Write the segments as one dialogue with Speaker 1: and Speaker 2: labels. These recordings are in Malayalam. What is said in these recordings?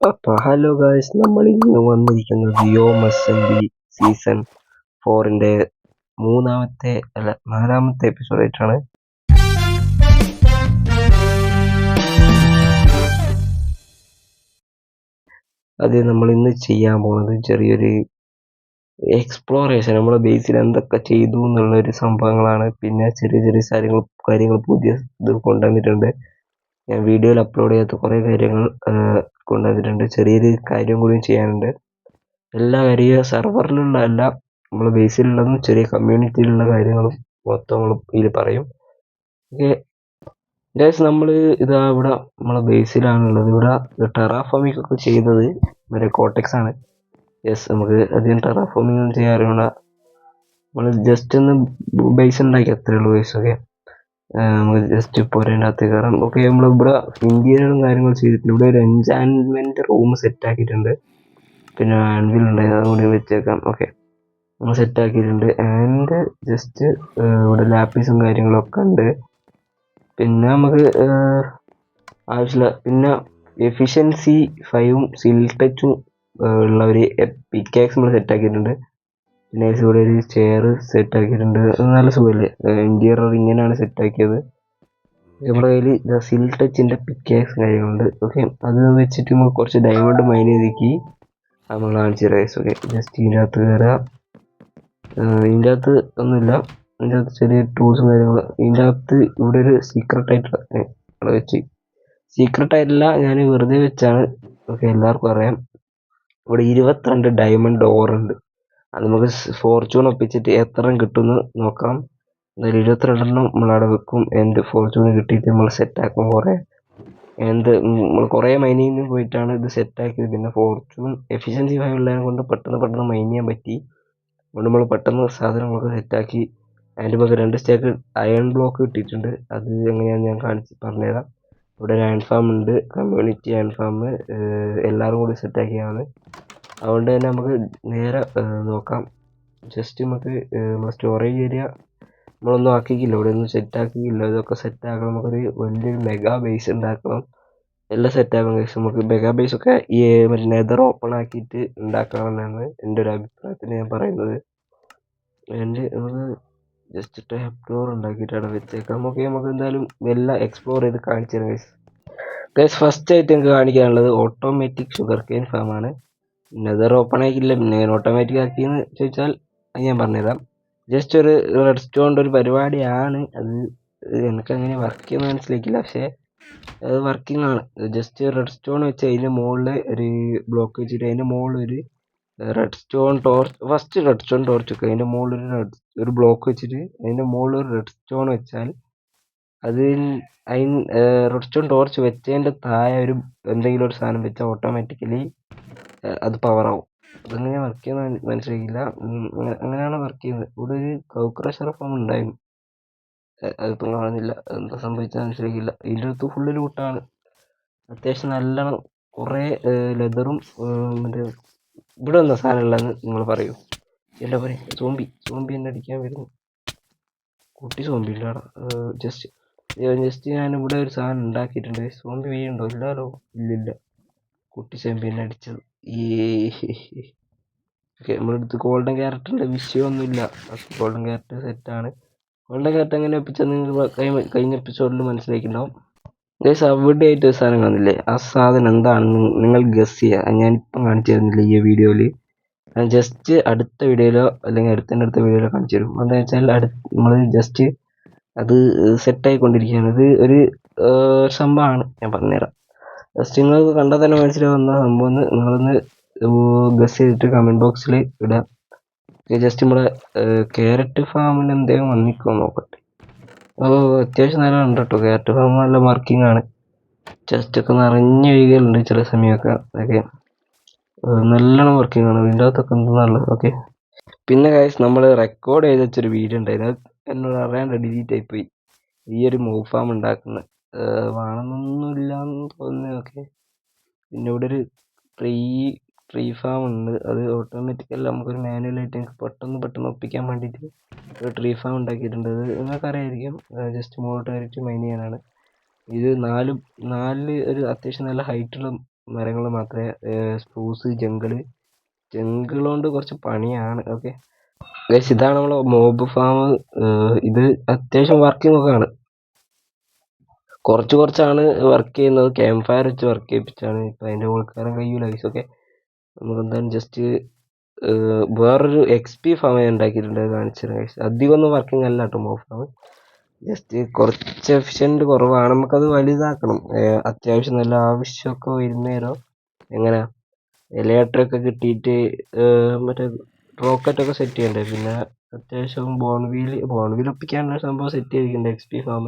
Speaker 1: അപ്പോൾ ഹലോ ഗായ്സ്, നമ്മൾ ഇന്ന് വന്നിരിക്കുന്നത് യോമസമ്പി സീസൺ 4ന്റെ നാലാമത്തെ എപ്പിസോഡായിട്ടാണ്. അത് നമ്മൾ ഇന്ന് ചെയ്യാൻ പോകുന്നത് ചെറിയൊരു എക്സ്പ്ലോറേഷൻ, നമ്മുടെ ബേസിൽ എന്തൊക്കെ ചെയ്തു എന്നുള്ളൊരു സംഭവങ്ങളാണ്. പിന്നെ ചെറിയ ചെറിയ കാര്യങ്ങൾ പുതിയ ഇത് കൊണ്ടുവന്നിട്ടുണ്ട്. ഞാൻ വീഡിയോയിൽ അപ്ലോഡ് ചെയ്യാത്ത കുറേ കാര്യങ്ങൾ കൊണ്ടുവന്നിട്ടുണ്ട്. ചെറിയൊരു കാര്യം കൂടി ചെയ്യാനുണ്ട്. എല്ലാ കാര്യവും സെർവറിലുള്ള അല്ല, നമ്മൾ ബേസിലുള്ളതും ചെറിയ കമ്മ്യൂണിറ്റിയിലുള്ള കാര്യങ്ങളും മൊത്തം നമ്മൾ ഇതിൽ പറയും. ഓക്കെ ഗൈസ്, നമ്മൾ ഇതാ ഇവിടെ നമ്മളെ ബേസിലാണുള്ളത്. ഇവിടെ ടെറാഫോമിക് ഒക്കെ ചെയ്തത് മറ്റേ കോട്ടക്സ് ആണ്. യെസ്, നമുക്ക് അധികം ടെറാഫോമിംഗ് ഒന്നും ചെയ്യാൻ അറിയണ്ട. നമ്മൾ ജസ്റ്റ് ഒന്ന് ബേസ് ഉണ്ടാക്കി, അത്രേ ഉള്ളൂ ബേസ്. ഓക്കെ, നമുക്ക് ജസ്റ്റ് പോരേണ്ടകത്ത് കയറാം. ഓക്കെ, നമ്മളിവിടെ ഇന്റീരിയറും കാര്യങ്ങളും ചെയ്തിട്ടുണ്ട്. ഇവിടെ ഒരു എൻചാൻമെന്റ് റൂം സെറ്റ് ആക്കിയിട്ടുണ്ട്. പിന്നെ ആൻവിൽ ഉണ്ടായിരുന്നു, അതുകൂടി വെച്ചേക്കാം. ഓക്കെ, നമ്മൾ സെറ്റ് ആക്കിയിട്ടുണ്ട്. ആൻഡ് ജസ്റ്റ് ഇവിടെ ലാപ്പീസും കാര്യങ്ങളൊക്കെ ഉണ്ട്. പിന്നെ നമുക്ക് ആവശ്യമില്ല. പിന്നെ എഫിഷ്യൻസി 5ഉം സിൽ ടച്ചും ഉള്ള ഒരു പിക്കാക്സ് നമ്മൾ സെറ്റ് ആക്കിയിട്ടുണ്ട്. പിന്നെ ഇവിടെ ഒരു ചെയർ സെറ്റ് ആക്കിയിട്ടുണ്ട്. നല്ല സുഖമല്ലേ? ഇന്റീരിയർ ഇങ്ങനെയാണ് സെറ്റ് ആക്കിയത്. നമ്മുടെ കയ്യിൽ സിൽ ടച്ചിന്റെ പിക്കാക്സ് കാര്യങ്ങളുണ്ട്. ഓക്കെ, അത് വെച്ചിട്ട് നമുക്ക് കുറച്ച് ഡയമണ്ട് മൈൻ ചെയ്തേക്ക് നമ്മൾ കാണിച്ചു തരാം. ഓക്കെ, ജസ്റ്റ് ഇതിനകത്ത് കയറാം. ഇതിൻ്റെ അകത്ത് ഒന്നുമില്ല, ഇതിൻ്റെ അകത്ത് ചെറിയ ടൂൾസും കാര്യങ്ങളും. ഇതിൻ്റെ അകത്ത് ഇവിടെ ഒരു സീക്രട്ട് ആയിട്ടില്ല, ഞാൻ വെറുതെ വെച്ചാണ്. ഓക്കെ, എല്ലാവർക്കും അറിയാം. ഇവിടെ 22 ഡയമണ്ട് ഓർ ഉണ്ട്. അത് നമുക്ക് ഫോർച്യൂൺ ഒപ്പിച്ചിട്ട് എത്ര കിട്ടുമെന്ന് നോക്കാം. എന്തായാലും 22 നമ്മളവിടെ വെക്കും. എൻ്റെ ഫോർച്യൂൺ കിട്ടിയിട്ട് നമ്മൾ സെറ്റാക്കും. നമ്മൾ കുറേ മൈനിങ്ങിന് പോയിട്ടാണ് ഇത് സെറ്റാക്കിയത്. പിന്നെ ഫോർച്യൂൺ എഫിഷ്യൻസി 5 ഉള്ളതിനെ കൊണ്ട് പെട്ടെന്ന് മൈൻ ചെയ്യാൻ പറ്റി. അതുകൊണ്ട് നമ്മൾ പെട്ടെന്ന് സാധനങ്ങളൊക്കെ സെറ്റാക്കി. അതിൻ്റെ പകരം 2 സ്റ്റേക്ക് അയൺ ബ്ലോക്ക് കിട്ടിയിട്ടുണ്ട്. അത് എങ്ങനെയാണെന്ന് ഞാൻ പറഞ്ഞുതരാം. ഇവിടെ ഒരു അയൺ ഫാം ഉണ്ട്, കമ്മ്യൂണിറ്റി അയൺ ഫാം, എല്ലാവരും കൂടി സെറ്റാക്കിയാണ്. അതുകൊണ്ട് തന്നെ നമുക്ക് നേരെ നോക്കാം. ജസ്റ്റ് നമുക്ക് നമ്മുടെ സ്റ്റോറേജ് ഏരിയ നമ്മളൊന്നും ആക്കിക്കില്ല, ഇവിടെ ഒന്നും സെറ്റാക്കിയില്ല. ഇതൊക്കെ സെറ്റാക്കണം. നമുക്കൊരു വലിയൊരു മെഗാ ബേസ് ഉണ്ടാക്കണം. എല്ലാം സെറ്റാക്കണം ഗൈസ്. നമുക്ക് മെഗാ ബേസ് ഒക്കെ ഈ മറ്റേ നെതർ ഓപ്പൺ ആക്കിയിട്ട് ഉണ്ടാക്കണം എന്നാണ് എൻ്റെ ഒരു അഭിപ്രായത്തിൽ ഞാൻ പറയുന്നത്. എൻ്റെ നമുക്ക് ജസ്റ്റ് ടാപ്പ് ഡോർ ഉണ്ടാക്കിയിട്ടാണ് വെച്ചേക്കാം. ഓക്കെ, നമുക്ക് എന്തായാലും എല്ലാം എക്സ്പ്ലോർ ചെയ്ത് കാണിച്ചു തരാം ഗൈസ്. ഫസ്റ്റ് ആയിട്ട് എനിക്ക് കാണിക്കാനുള്ളത് ഓട്ടോമാറ്റിക് ഷുഗർ കെയിൻ ഫാമാണ്. നെതർ ഓപ്പൺ ആക്കിയില്ല, പിന്നെ ഓട്ടോമാറ്റിക് ആക്കിയെന്ന് ചോദിച്ചാൽ അത് ഞാൻ പറഞ്ഞുതരാം. ജസ്റ്റ് ഒരു റെഡ് സ്റ്റോണിൻ്റെ ഒരു പരിപാടിയാണ് അത്. എനിക്കങ്ങനെ വർക്ക് ചെയ്യുന്ന മനസ്സിലാക്കില്ല, പക്ഷേ അത് വർക്കിംഗ് ആണ്. ജസ്റ്റ് റെഡ് സ്റ്റോൺ വെച്ച് അതിൻ്റെ മുകളിൽ ഒരു ബ്ലോക്ക് വെച്ചിട്ട് അതിൻ്റെ മുകളിൽ ഒരു red stone torch, first red stone torch വെക്കുക. അതിൻ്റെ മുകളിൽ ഒരു ബ്ലോക്ക് വെച്ചിട്ട് അതിൻ്റെ മുകളിൽ ഒരു റെഡ് സ്റ്റോൺ വെച്ചാൽ റെഡ് സ്റ്റോൺ ടോർച്ച് വെച്ചതിൻ്റെ താഴെ എന്തെങ്കിലും ഒരു സാധനം വെച്ചാൽ ഓട്ടോമാറ്റിക്കലി അത് പവറാവും. അതെങ്ങനെ വർക്ക് ചെയ്യുന്നത് മനസ്സിലാക്കില്ല, അങ്ങനെയാണ് വർക്ക് ചെയ്യുന്നത്. ഇവിടെ ഒരു കൗക്രഷർ ഫോം ഉണ്ടായിരുന്നു, അതിപ്പം കാണുന്നില്ല. എന്താ സംഭവിച്ചാൽ മനസ്സിലാക്കില്ല. ഇതിൻ്റെ അടുത്ത് ഫുള്ള് ലൂട്ടാണ്. അത്യാവശ്യം നല്ലോണം കുറേ ലെതറും മറ്റേ ഇവിടെ വന്ന സാധനം ഉള്ളതെന്ന് നിങ്ങൾ പറയൂ. എന്താ പറയുക, സോംബി എന്നെ അടിക്കാൻ വരുന്നു. കുട്ടി സോംബി ഇല്ല. ജസ്റ്റ് ഞാനിവിടെ ഒരു സാധനം ഉണ്ടാക്കിയിട്ടുണ്ട്. സോംബി വീഴുണ്ടോ? ഇല്ലല്ലോ, ഇല്ലില്ല. കുട്ടി സോംബി എന്നെ അടിച്ചത്. ഓക്കെ, നമ്മളെടുത്ത് ഗോൾഡൻ ക്യാരറ്റിൻ്റെ വിഷയമൊന്നുമില്ല. ഗോൾഡൻ ക്യാരറ്റ് സെറ്റാണ്. ഗോൾഡൻ ക്യാരറ്റ് എങ്ങനെ ഒപ്പിച്ചാൽ നിങ്ങൾ കഴിഞ്ഞ എപ്പിസോഡിൽ മനസ്സിലാക്കിയിട്ടുണ്ടാവും. ഗൈസ്, അവിടെ ആയിട്ട് ഒരു സാധനം കാണില്ലേ? ആ സാധനം എന്താണെന്ന് നിങ്ങൾ ഗസ് ചെയ്യുക. ഞാനിപ്പം കാണിച്ചു തരുന്നില്ല ഈ വീഡിയോയിൽ. ഞാൻ ജസ്റ്റ് അടുത്ത വീഡിയോയിലോ അല്ലെങ്കിൽ അടുത്ത വീഡിയോയിലോ കാണിച്ചു തരും. എന്താ വെച്ചാൽ നമ്മൾ ജസ്റ്റ് അത് സെറ്റായിക്കൊണ്ടിരിക്കുകയാണ്. ഇത് ഒരു സംഭവമാണ്, ഞാൻ പറഞ്ഞുതരാം. ജസ്റ്റ് നിങ്ങൾക്ക് കണ്ടാൽ തന്നെ മനസ്സിലാവുന്ന സംഭവം നിങ്ങളൊന്ന് ഗസ് ചെയ്തിട്ട് കമൻറ്റ് ബോക്സിൽ ഇടുക. ജസ്റ്റ് നമ്മുടെ ക്യാരറ്റ് ഫാമിന് എന്തെങ്കിലും വന്നിക്കുമോ നോക്കട്ടെ. അത്യാവശ്യം നല്ല ഉണ്ട് കേട്ടോ. ക്യാരറ്റ് ഫാം നല്ല വർക്കിംഗ് ആണ്. ചെസ്റ്റൊക്കെ നിറഞ്ഞു വീഴുകയുണ്ട് ചില സമയമൊക്കെ. അതൊക്കെ നല്ലോണം വർക്കിംഗ് ആണ്. ഇതിൻ്റെ അകത്തൊക്കെ എന്തെന്നുള്ളത്. ഓക്കെ, പിന്നെ ഗൈസ്, നമ്മൾ റെക്കോർഡ് ചെയ്ത് വെച്ചൊരു വീഡിയോ ഉണ്ടായിരുന്നു. അത് എന്നോട് അറിയാണ്ട് ഡിലീറ്റ് ആയിപ്പോയി. ഈ ഒരു മൂവ് ഫാം ഉണ്ടാക്കുന്നത് വേണമെന്നൊന്നുമില്ല എന്ന് തോന്നുന്നു. ഓക്കെ, പിന്നെ ഇവിടെ ഒരു ട്രീ ഫാം ഉണ്ട്. അത് ഓട്ടോമാറ്റിക്കല്ല, നമുക്കൊരു മാനുവലായിട്ട് പെട്ടെന്ന് ഒപ്പിക്കാൻ വേണ്ടിയിട്ട് ഒരു ട്രീ ഫാം ഉണ്ടാക്കിയിട്ടുണ്ട്. അത് നിങ്ങൾക്ക് അറിയായിരിക്കും. ജസ്റ്റ് മുകളിലോട്ട് കയറിയിട്ട് മൈൻ ചെയ്യാനാണ് ഇത്. നാല് ഒരു അത്യാവശ്യം നല്ല ഹൈറ്റുള്ള മരങ്ങൾ മാത്രമേ സ്പ്രൂസ് ജംഗിൾ കൊണ്ട് കുറച്ച് പണിയാണ്. ഓക്കെ ഗൈസ്, ഇതാണ് നമ്മളെ മോബ് ഫാം. ഇത് അത്യാവശ്യം വർക്കിംഗ് ഒക്കെ ആണ്. കുറച്ചാണ് വർക്ക് ചെയ്യുന്നത്. ക്യാമ്പ് ഫയർ വെച്ച് വർക്ക് ചെയ്യിപ്പിച്ചാണ്. ഇപ്പം അതിൻ്റെ ഉൾക്കാരം കഴിയൂല ഗൈസ്. ഓക്കെ നമുക്ക് എന്തായാലും ജസ്റ്റ് വേറൊരു XP ഫാം ഞാൻ ഉണ്ടാക്കിയിട്ടുണ്ട്, കാണിച്ചു തരാം ഗൈസ്. അധികം ഒന്നും വർക്കിംഗ് അല്ല കേട്ടോ മോബ് ഫാം. ജസ്റ്റ് കുറച്ച് എഫിഷ്യൻറ്റ് കുറവാണ്. നമുക്കത് വലുതാക്കണം. അത്യാവശ്യം നല്ല ആവശ്യമൊക്കെ വരുന്നേരം എങ്ങനെ ഇലക്ട്രിക് ഒക്കെ കിട്ടിയിട്ട് മറ്റേ റോക്കറ്റൊക്കെ സെറ്റ് ചെയ്യണ്ടേ. പിന്നെ അത്യാവശ്യം ബോൺവീൽ ഒപ്പിക്കാനുള്ള സംഭവം സെറ്റ് ചെയ്തിട്ടുണ്ട് XP ഫാം.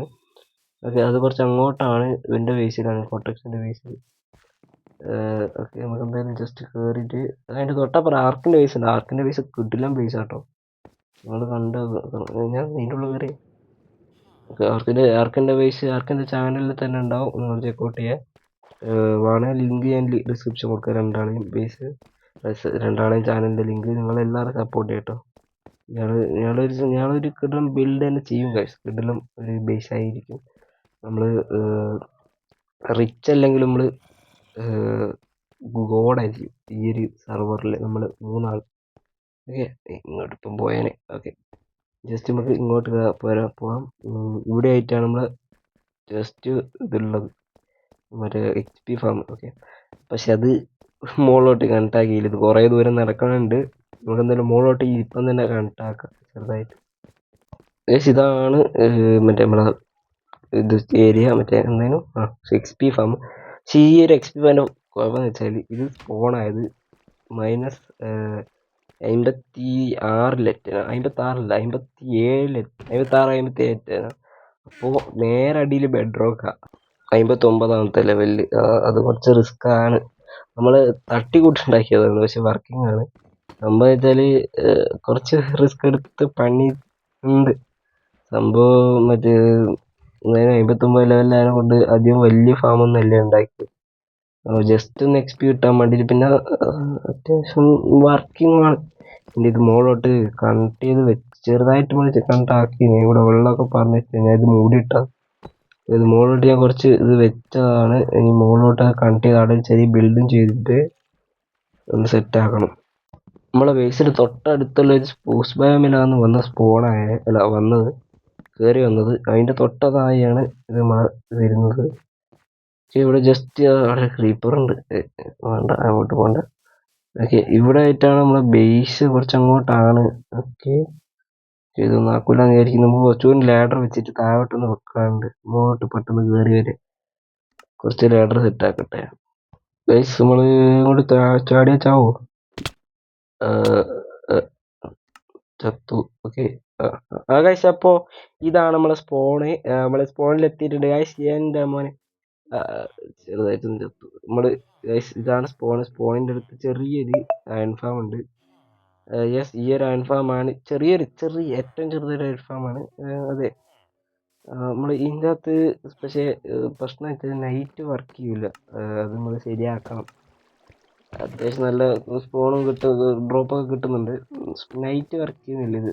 Speaker 1: ഓക്കെ അത് കുറച്ച് അങ്ങോട്ടാണ്. ഇതിൻ്റെ ബേസിലാണ്, കോട്ടക്സിൻ്റെ ബേസിൽ. ഓക്കെ നമുക്ക് എന്തായാലും ജസ്റ്റ് കയറിയിട്ട് അതിൻ്റെ തൊട്ടപ്പുറം ആർക്കിൻ്റെ ബേസ് ഉണ്ട്. ആർക്കിൻ്റെ ബേസ് കിട്ടില്ല ബേസ് കേട്ടോ. നിങ്ങൾ കണ്ട് ഞാൻ ഇതിൻ്റെ ഉള്ളിൽ കയറി. ഓക്കെ ആർക്കിൻ്റെ ബേസ് ആർക്കിൻ്റെ ചാനലിൽ തന്നെ ഉണ്ടാവും, നിങ്ങൾ ചെക്കൗട്ട് ചെയ്യുക. വേണമെങ്കിൽ ലിങ്ക് ഞാൻ ഡിസ്ക്രിപ്ഷൻ കൊടുക്കുക. രണ്ടാളെയും ചാനലിൻ്റെ ലിങ്ക് നിങ്ങളെല്ലാവരും സപ്പോർട്ട് ചെയ്യട്ടോ. ഞങ്ങളൊരു കിടലം ബിൽഡ് തന്നെ ചെയ്യും ഗൈസ്. കിടലം ഒരു ബേസ് ആയിരിക്കും. നമ്മൾ റിച്ച് അല്ലെങ്കിൽ നമ്മൾ ഗോഡായിരിക്കും ഈ ഒരു സെർവറിൽ. നമ്മൾ 3 ആൾ. ഓക്കെ ഇങ്ങോട്ട് ഇപ്പം പോയേനെ. ഓക്കെ ജസ്റ്റ് നമുക്ക് ഇങ്ങോട്ട് പോവാം. ഇവിടെ ആയിട്ടാണ് നമ്മൾ ജസ്റ്റ് ഇതുള്ളത്, മറ്റേ XP ഫാം. ഓക്കെ പക്ഷെ അത് മുകളിലോട്ട് കണക്ട് ആക്കിയില്ല. ഇത് കുറേ ദൂരം നടക്കാനുണ്ട്. നമുക്ക് എന്തായാലും മുകളിലോട്ട് ഇപ്പം തന്നെ കണക്ട് ആക്കാം ചെറുതായിട്ട്. ഇതാണ് മറ്റേ നമ്മളെ ഇത് ഏരിയ, മറ്റേ എന്തായാലും XP ഫാം. പക്ഷേ ഈ ഒരു XP ഫാമിൻ്റെ കുഴപ്പമെന്ന് വെച്ചാൽ ഇത് സ്പോണായത് -56 അപ്പോൾ നേരെ അടിയിൽ ബെഡ്റോക്കാണ് 59ാമത്തെ ലെവലിൽ. അത് കുറച്ച് റിസ്ക് ആണ്. നമ്മൾ തട്ടിക്കൂട്ടുണ്ടാക്കിയതാണ്, പക്ഷെ വർക്കിംഗ് ആണ്. സംഭവം വെച്ചാൽ കുറച്ച് റിസ്ക് എടുത്ത് പണി ഉണ്ട് സംഭവം. മറ്റേ 59 ലെവലിലായതിനെ കൊണ്ട് അധികം വലിയ ഫാമൊന്നും അല്ലേ ഉണ്ടാക്കിയത്. ജസ്റ്റ് ഒന്ന് XP കിട്ടാൻ വേണ്ടിയിട്ട്. പിന്നെ അത്യാവശ്യം വർക്കിംഗ് ആണ്. പിന്നെ ഇത് മുകളിലോട്ട് കണക്ട് ചെയ്ത് ചെറുതായിട്ട് കണക്ട് ആക്കി. ഇവിടെ വെള്ളമൊക്കെ പറഞ്ഞിട്ട് ഞാൻ ഇത് മൂടിയിട്ടാണ്. ഇത് മുകളിലോട്ട് ഞാൻ കുറച്ച് ഇത് വെച്ചതാണ്. ഇനി മുകളിലോട്ട് കണക്ട് ചെയ്ത് അവിടെ ചെറിയ ബിൽഡും ചെയ്തിട്ട് ഒന്ന് സെറ്റ് ആക്കണം. നമ്മളെ ബേസിൽ തൊട്ടടുത്തുള്ള ഒരു സ്പൂസ് ബയോമിലാണ് വന്നത് കയറി വന്നത്. അതിൻ്റെ തൊട്ടതായാണ് ഇത് വരുന്നത്. പക്ഷെ ഇവിടെ ജസ്റ്റ് അവിടെ ക്രീപ്പർ ഉണ്ട്, വേണ്ട അങ്ങോട്ട് പോകണ്ട. ഓക്കെ ഇവിടെ ആയിട്ടാണ് നമ്മളെ ബേസ്, കുറച്ച് അങ്ങോട്ടാണ്. ഓക്കെ ഇതൊന്നും ആക്കൂലെന്ന് വിചാരിക്കും. നമുക്ക് കുറച്ചുകൂടി ലാഡർ വെച്ചിട്ട് താഴോട്ടൊന്ന് വെക്കാണ്ട് മുകളിലോട്ട് പെട്ടെന്ന് കയറി വരെ കുറച്ച് ലാഡർ സെറ്റ് ആക്കട്ടെ. ബേസ് നമ്മൾ ഇങ്ങോട്ട് ചാടിയാ ചാവോ? ചത്തു. ഓക്കെ ഗൈസ്, അപ്പോൾ ഇതാണ് നമ്മളെ സ്പോണ്. നമ്മളെ സ്പോണിൽ എത്തിയിട്ടുണ്ട് ഗൈസ്. എൻ്റെ മോനെ ചെറുതായിട്ടൊന്ന് ചത്തു നമ്മൾ. ഇതാണ് സ്പോണിൻ്റെ അടുത്ത് ചെറിയൊരു അയൺ ഫാം ഉണ്ട്. യെസ്, ഈ ഒരു അയൺ ഫാമാണ് ഏറ്റവും ചെറിയൊരു അയൺ ഫാമാണ്. അതെ നമ്മൾ ഇതിൻ്റെ അകത്ത് പക്ഷേ പ്രശ്നം വെച്ചാൽ നൈറ്റ് വർക്ക് ചെയ്യില്ല. അത് നമ്മൾ ശരിയാക്കണം. അത്യാവശ്യം നല്ല സ്പോണും ഡ്രോപ്പൊക്കെ കിട്ടുന്നുണ്ട്. നൈറ്റ് വർക്ക് ചെയ്യുന്നില്ല ഇത്.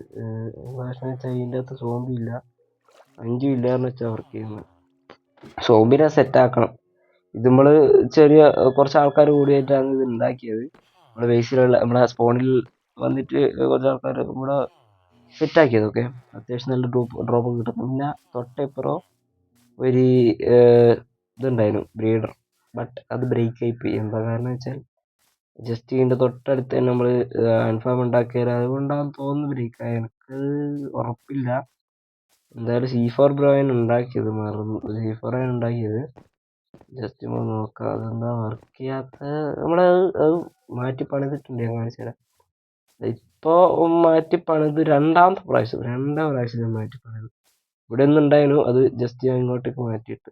Speaker 1: പ്രശ്നം വെച്ചാൽ ഇതിൻ്റെ അകത്ത് സോംബി ഇല്ല, 5 ഇല്ലാന്ന് വെച്ചാൽ വർക്ക് ചെയ്യുന്നത്. സോംബിനെ സെറ്റാക്കണം. ഇത് നമ്മൾ കുറച്ച് ആൾക്കാർ കൂടിയിട്ടാണ് ഇത് ഉണ്ടാക്കിയത്. നമ്മുടെ ബേസിലുള്ള നമ്മളെ സ്പോണിൽ വന്നിട്ട് കുറച്ച് ആൾക്കാർ ഇവിടെ സെറ്റാക്കിയത്. ഓക്കെ അത്യാവശ്യം നല്ല ഡ്രോപ്പ് കിട്ടും. പിന്നെ തൊട്ടിപ്പുറം ഒരു ഇതുണ്ടായിരുന്നു ബ്രീഡർ, ബട്ട് അത് ബ്രേക്ക് ആയിപ്പോയി. എന്താ കാരണം വെച്ചാൽ ജസ്റ്റ് ഇതിൻ്റെ തൊട്ടടുത്ത് തന്നെ നമ്മൾ അൺഫാം ഉണ്ടാക്കിയാൽ അതുകൊണ്ടാണെന്ന് തോന്നുന്നു ബ്രേക്ക് ആയത്. എനിക്ക് ഉറപ്പില്ല. എന്തായാലും C4 ബ്രോയാണ് ഉണ്ടാക്കിയത്, C4 ആണ് ഉണ്ടാക്കിയത്. ജസ്റ്റ് നമ്മൾ നോക്കാം അതെന്താ വർക്ക് ചെയ്യാത്ത. അത് മാറ്റി പണിതിട്ടുണ്ട്, ഞാൻ കാണിച്ചു തരാം. ഇപ്പോൾ മാറ്റി പണിത് രണ്ടാമത്തെ പ്രാവശ്യം ഞാൻ മാറ്റി പണിത്. ഇവിടെ ഒന്നും ഉണ്ടായിരുന്നു, അത് ജസ്റ്റ് ഞാൻ ഇങ്ങോട്ടേക്ക് മാറ്റിയിട്ട്.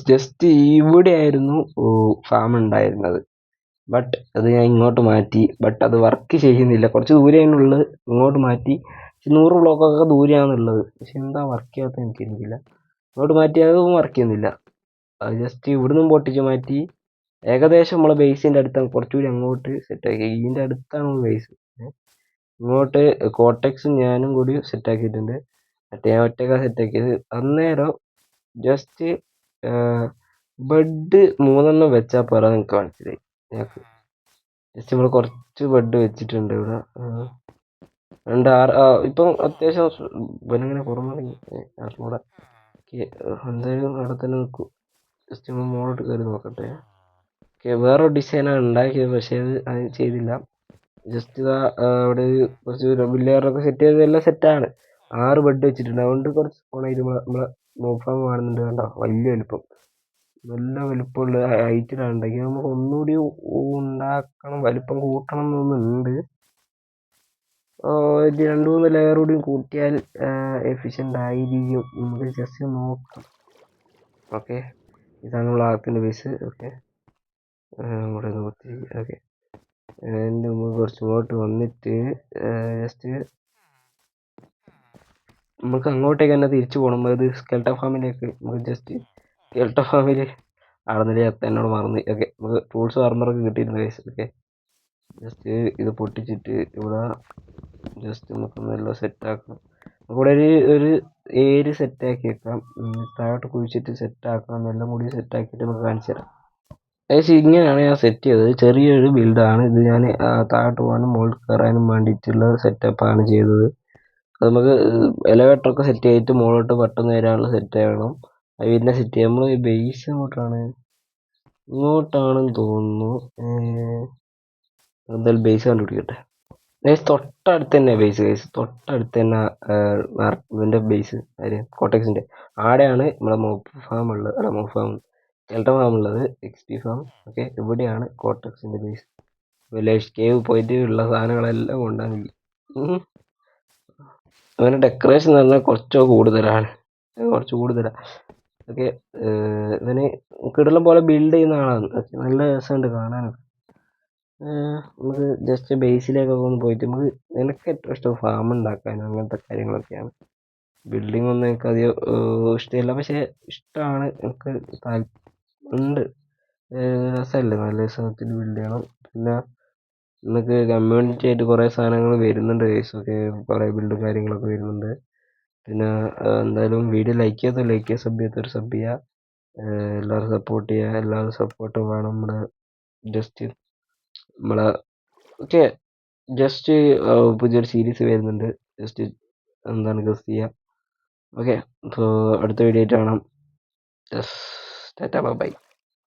Speaker 1: ജസ്റ്റ് ഇവിടെ ആയിരുന്നു ഫാം ഉണ്ടായിരുന്നത്, ബട്ട് അത് ഞാൻ ഇങ്ങോട്ട് മാറ്റി. ബട്ട് അത് വർക്ക് ചെയ്യുന്നില്ല. കുറച്ച് ദൂരെയാണുള്ളത്, ഇങ്ങോട്ട് മാറ്റി. 100 ബ്ലോക്കൊക്കെ ദൂരെയാണുള്ളത്. പക്ഷെ എന്താ വർക്ക് ചെയ്യാത്ത എനിക്കറിയില്ല. ഇങ്ങോട്ട് മാറ്റിയതും വർക്ക് ചെയ്യുന്നില്ല. അത് ജസ്റ്റ് ഇവിടുന്നും പൊട്ടിച്ച് മാറ്റി. ഏകദേശം നമ്മളെ ബേസിൻ്റെ അടുത്താണ്, കുറച്ചുകൂടി അങ്ങോട്ട് സെറ്റാക്കി. ഇതിൻ്റെ അടുത്താണ് ബേസ്. ഇങ്ങോട്ട് കോട്ടക്സും ഞാനും കൂടി സെറ്റാക്കിയിട്ടുണ്ട്. മറ്റേ ഞാൻ ഒറ്റയ്ക്കാണ് സെറ്റാക്കിയത്. അന്നേരം ജസ്റ്റ് ബെഡ് 3 വെച്ചാൽ പോരാ, നിങ്ങൾക്ക് മനസ്സിലായി. ഞങ്ങൾക്ക് ജസ്റ്റ് നമ്മൾ കുറച്ച് ബെഡ് വെച്ചിട്ടുണ്ട് ഇവിടെ. 2 6 ഇപ്പം അത്യാവശ്യം ഇവനിങ്ങനെ പുറമെ അറിഞ്ഞൂടെ. എന്തായാലും അവിടെ തന്നെ നിൽക്കും. ജസ്റ്റ് നമ്മൾ മുകളിലോട്ട് കയറി നോക്കട്ടെ. വേറെ ഡിസൈനാണ് ഉണ്ടാക്കിയത്, പക്ഷേ അത് ചെയ്തില്ല. ജസ്റ്റ് ഇതാ അവിടെ കുറച്ച് ബില്ലുകാരൊക്കെ സെറ്റ് ചെയ്ത് എല്ലാം സെറ്റാണ്. 6 ബെഡ് വെച്ചിട്ടുണ്ട്. അതുകൊണ്ട് കുറച്ച് ഫോണായിട്ട് നമ്മളെ മോഫാം കാണുന്നുണ്ട്. കണ്ടോ, വലിയ വലുപ്പം, നല്ല വലുപ്പമുള്ള ഹൈറ്റിലാണ് ഉണ്ടാക്കി. നമുക്ക് ഒന്നുകൂടി ഉണ്ടാക്കണം, വലിപ്പം കൂട്ടണം എന്നൊന്നുണ്ട്. 2-3 ലെയർ കൂടി കൂട്ടിയാൽ എഫിഷ്യൻ്റ് ആയിരിക്കും. നമുക്ക് ജസ്റ്റ് നോക്കാം. ഓക്കെ, ഇതാണ് നമ്മൾ ആർക്കിൻ്റെ ബേസ്. ഓക്കെ, ഇവിടെ നോക്കി. ഓക്കെ, എൻ്റെ മുമ്പ് കുറച്ച് ഇങ്ങോട്ട് വന്നിട്ട് ജസ്റ്റ് നമുക്ക് അങ്ങോട്ടേക്ക് തന്നെ തിരിച്ചു പോകണം. അത് സ്കെൽട്ടൺ ഫാമിലേക്ക്. നമുക്ക് ജസ്റ്റ് സ്കെൽട്ടൺ ഫാമിൽ ആടുന്നില്ല, എന്നോട് മറന്ന്. ഓക്കെ, നമുക്ക് ടൂൾസ് ആർമറൊക്കെ കിട്ടിയിട്ടുണ്ട് ഗൈസ്. ഓക്കെ, ജസ്റ്റ് ഇത് പൊട്ടിച്ചിട്ട് ഇവിടെ ജസ്റ്റ് നമുക്കൊന്നെല്ലാം സെറ്റാക്കാം. ഇവിടെ ഒരു ഏര് സെറ്റാക്കി വെക്കാം. താഴോട്ട് കുഴിച്ചിട്ട് സെറ്റാക്കാം. എല്ലാം കൂടി സെറ്റാക്കിയിട്ട് നമുക്ക് കാണിച്ചു തരാം. ഏകദേശം ഇങ്ങനെയാണ് ഞാൻ സെറ്റ് ചെയ്തത്. ചെറിയൊരു ബിൽഡാണ് ഇത്. ഞാൻ താഴോട്ട് പോകാനും മുകളിൽ കയറാനും വേണ്ടിയിട്ടുള്ള സെറ്റപ്പാണ് ചെയ്തത്. അത് നമുക്ക് എലവേറ്ററൊക്കെ സെറ്റ് ചെയ്തിട്ട് മുകളിലോട്ട് പെട്ടെന്ന് വരാനുള്ള സെറ്റ് ചെയ്യണം. അത് പിന്നെ സെറ്റ് ചെയ്യാം. നമ്മൾ ഈ ബേസ് ഇങ്ങോട്ടാണെന്ന് തോന്നുന്നു. എന്തായാലും ബേസ് കണ്ടുപിടിക്കട്ടെ. തൊട്ടടുത്ത് തന്നെ ബേസ് ഗൈസ്, തൊട്ടടുത്ത് തന്നെ ഇവൻ്റെ ബേസ്, ആര്, കോട്ടക്സിൻ്റെ. ആടെയാണ് നമ്മുടെ മോഫ് ഫാം ഉള്ളത്. അല്ല, മോഫ് ഫാം സ്കെൽട്ടൺ ഫാം ഉള്ളത്, XP ഫാം. ഓക്കെ, ഇവിടെയാണ് കോട്ടക്സിൻ്റെ ബേസ്. വില്ലേജ് കേവ് പോയിട്ട് ഉള്ള സാധനങ്ങളെല്ലാം കൊണ്ടാണ്. അവൻ്റെ ഡെക്കറേഷൻ എന്ന് പറഞ്ഞാൽ കുറച്ച് കൂടുതലാണ്. ഓക്കെ, ഇവന് കിടലം പോലെ ബിൽഡ് ചെയ്യുന്ന ആളാണ്. നല്ല രസമുണ്ട് കാണാനൊക്കെ. നമുക്ക് ജസ്റ്റ് ബേസിലേക്കൊക്കെ ഒന്ന് പോയിട്ട് നമുക്ക് എനിക്ക് ഏറ്റവും ഇഷ്ടം ഫാം ഉണ്ടാക്കാനും അങ്ങനത്തെ കാര്യങ്ങളൊക്കെയാണ്. ബിൽഡിംഗ് ഒന്നും എനിക്ക് അധികം ഇഷ്ടമില്ല, പക്ഷേ ഇഷ്ടമാണ്. എനിക്ക് ഉണ്ട്, രസമല്ലേ, നല്ല രസത്തിൽ ബിൽഡ് ചെയ്യണം. പിന്നെ നമുക്ക് കമ്മ്യൂണിറ്റി ആയിട്ട് കുറേ സാധനങ്ങൾ വരുന്നുണ്ട് കേസൊക്കെ, കുറേ ബിൽഡും കാര്യങ്ങളൊക്കെ വരുന്നുണ്ട്. പിന്നെ എന്തായാലും വീഡിയോ ലൈക്ക് ചെയ്യുക, സബ് ചെയ്യാത്തൊരു സബ് ചെയ്യുക. എല്ലാവരും സപ്പോർട്ട് ചെയ്യുക. എല്ലാവരും സപ്പോർട്ട് വേണം. നമ്മുടെ ജസ്റ്റ് നമ്മളെ ഓക്കെ, ജസ്റ്റ് പുതിയൊരു സീരീസ് വരുന്നുണ്ട്. ജസ്റ്റ് എന്താണ് ഗസ് ചെയ്യുക. ഓക്കെ, അപ്പോൾ അടുത്ത വീഡിയോ ആയിട്ട് കാണാം. ടാറ്റാ, ബൈ.